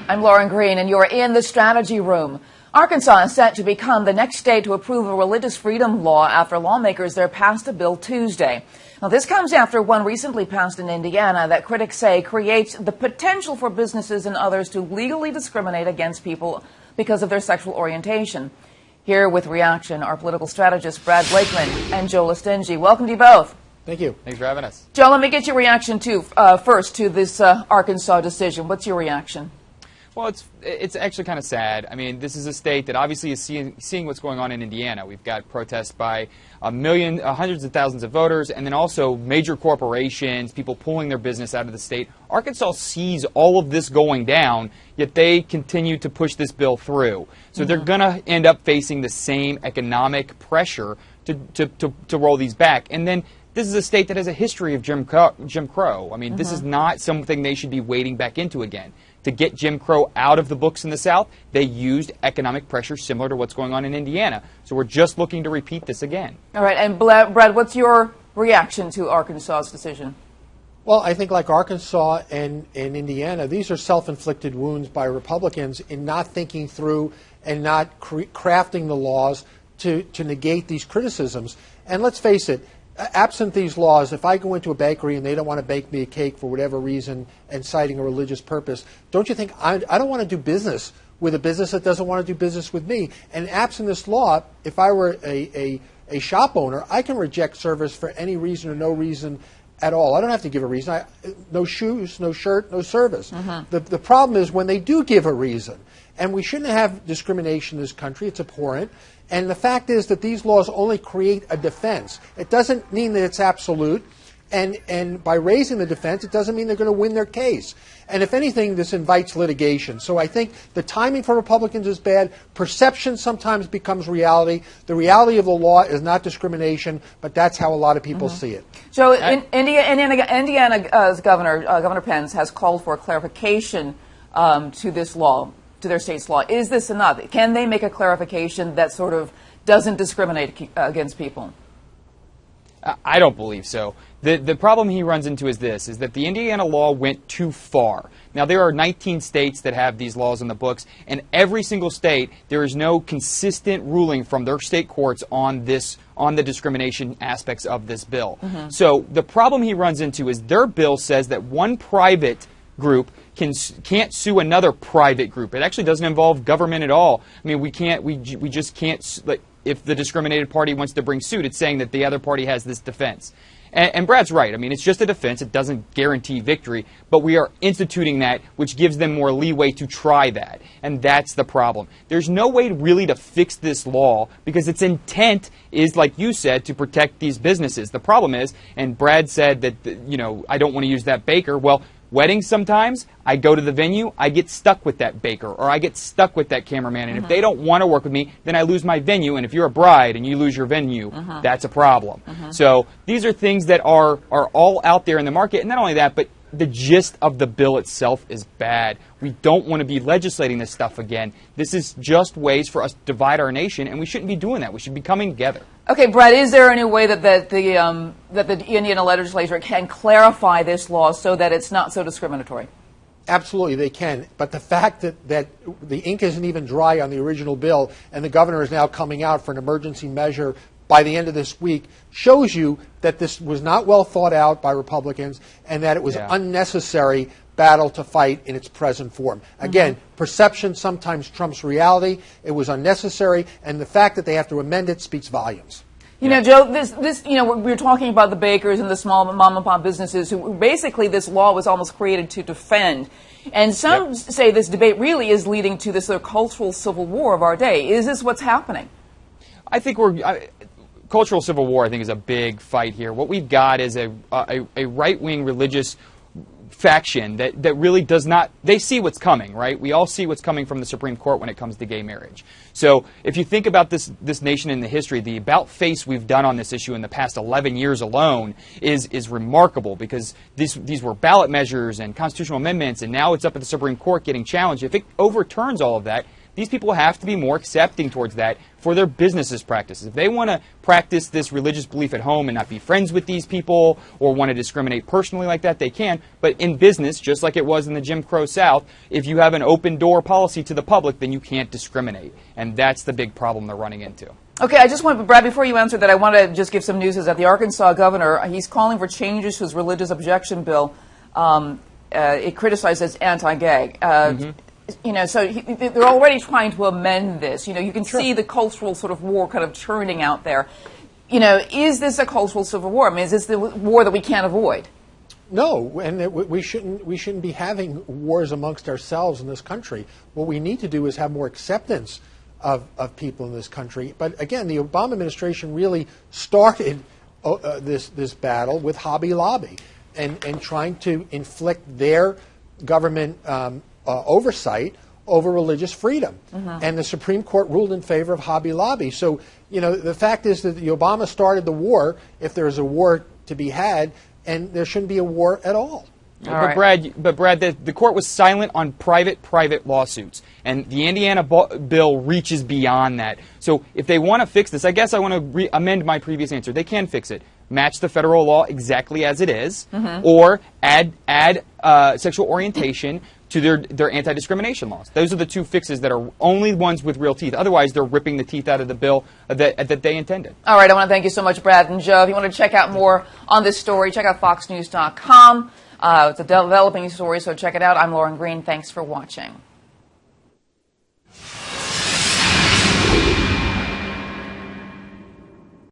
I'm Lauren Green, and you're in the strategy room. Arkansas is set to become the next state to approve a religious freedom law after lawmakers there passed a bill Tuesday. Now, this comes after one recently passed in Indiana that critics say creates the potential for businesses and others to legally discriminate against people because of their sexual orientation. Here with reaction are political strategists Brad Blakeman and Joe Listingi. Welcome to you both. Thank you. Thanks for having us. Joe, let me get your reaction first to this Arkansas decision. What's your reaction? Well, it's actually kind of sad. I mean, this is a state that obviously is seeing what's going on in Indiana. We've got protests by hundreds of thousands of voters, and then also major corporations, people pulling their business out of the state. Arkansas sees all of this going down, yet they continue to push this bill through. So they're going to end up facing the same economic pressure to roll these back. And then this is a state that has a history of Jim Crow. I mean, this is not something they should be wading back into again. To get Jim Crow out of the books in the South, they used economic pressure similar to what's going on in Indiana. So we're just looking to repeat this again. All right, and Brad, what's your reaction to Arkansas's decision? Well, I think like Arkansas and Indiana, these are self-inflicted wounds by Republicans in not thinking through and not crafting the laws to negate these criticisms. And let's face it, absent these laws, if I go into a bakery and they don't want to bake me a cake for whatever reason and citing a religious purpose, don't you think I don't want to do business with a business that doesn't want to do business with me? And absent this law, if I were a shop owner, I can reject service for any reason or no reason at all. I don't have to give a reason. No shoes, no shirt, no service. The problem is when they do give a reason. And we shouldn't have discrimination in this country. It's abhorrent. And the fact is that these laws only create a defense. It doesn't mean that it's absolute. And by raising the defense, it doesn't mean they're going to win their case. And if anything, this invites litigation. So I think the timing for Republicans is bad. Perception sometimes becomes reality. The reality of the law is not discrimination, but that's how a lot of people see it. So Indiana's Governor Pence, has called for a clarification to this law, to their state's law. Is this enough? Can they make a clarification that sort of doesn't discriminate against people? I don't believe so. The problem he runs into is this, is that the Indiana law went too far. Now, there are 19 states that have these laws in the books, and every single state, there is no consistent ruling from their state courts on the discrimination aspects of this bill. So the problem he runs into is their bill says that one private group can't sue another private group. It actually doesn't involve government at all. I mean, we just can't, like, if the discriminated party wants to bring suit, it's saying that the other party has this defense. And Brad's right. I mean, it's just a defense. It doesn't guarantee victory. But we are instituting that, which gives them more leeway to try that. And that's the problem. There's no way really to fix this law because its intent is, like you said, to protect these businesses. The problem is, and Brad said that, I don't want to use that baker. Well, weddings sometimes, I go to the venue, I get stuck with that baker or I get stuck with that cameraman. And if they don't want to work with me, then I lose my venue. And if you're a bride and you lose your venue, that's a problem. So these are things that are all out there in the market. And not only that, but the gist of the bill itself is bad. We don't want to be legislating this stuff again. This is just ways for us to divide our nation, and we shouldn't be doing that. We should be coming together. Okay, Brad, is there any way that the Indiana legislature can clarify this law so that it's not so discriminatory? Absolutely, they can. But the fact that the ink isn't even dry on the original bill and the governor is now coming out for an emergency measure by the end of this week shows you that this was not well thought out by Republicans and that it was unnecessary battle to fight in its present form. Again, perception sometimes trumps reality. It was unnecessary, and the fact that they have to amend it speaks volumes. You know, Joe, we're talking about the bakers and the small mom and pop businesses who basically this law was almost created to defend. And some say this debate really is leading to this sort of cultural civil war of our day. Is this what's happening? I think cultural civil war, I think, is a big fight here. What we've got is a right-wing religious faction that really does not, they see what's coming, right? We all see what's coming from the Supreme Court when it comes to gay marriage. So if you think about this nation in the history, the about-face we've done on this issue in the past 11 years alone is remarkable because these were ballot measures and constitutional amendments, and now it's up at the Supreme Court getting challenged. If it overturns all of that, these people have to be more accepting towards that for their businesses practices. If they want to practice this religious belief at home and not be friends with these people or want to discriminate personally like that, they can. But in business, just like it was in the Jim Crow South, if you have an open door policy to the public, then you can't discriminate. And that's the big problem they're running into. Okay, I just want, Brad, before you answer that, I want to just give some news is that the Arkansas governor, he's calling for changes to his religious objection bill. It criticized as anti-gay. You know, so they're already trying to amend this. You know, you can see the cultural sort of war kind of churning out there. You know, is this a cultural civil war? I mean, is this the war that we can't avoid? No, and we shouldn't be having wars amongst ourselves in this country. What we need to do is have more acceptance of people in this country. But again, the Obama administration really started this battle with Hobby Lobby and trying to inflict their government oversight over religious freedom. And the Supreme Court ruled in favor of Hobby Lobby. So, you know, the fact is that the Obama started the war, if there's a war to be had, and there shouldn't be a war at all. But Brad, the court was silent on private lawsuits, and the Indiana bill reaches beyond that. So if they want to fix this, I guess I want to amend my previous answer. They can fix it. Match the federal law exactly as it is, or add sexual orientation to their anti-discrimination laws. Those are the two fixes that are only ones with real teeth. Otherwise, they're ripping the teeth out of the bill that they intended. All right, I want to thank you so much, Brad and Joe. If you want to check out more on this story, check out foxnews.com. It's a developing story, so check it out. I'm Lauren Green. Thanks for watching.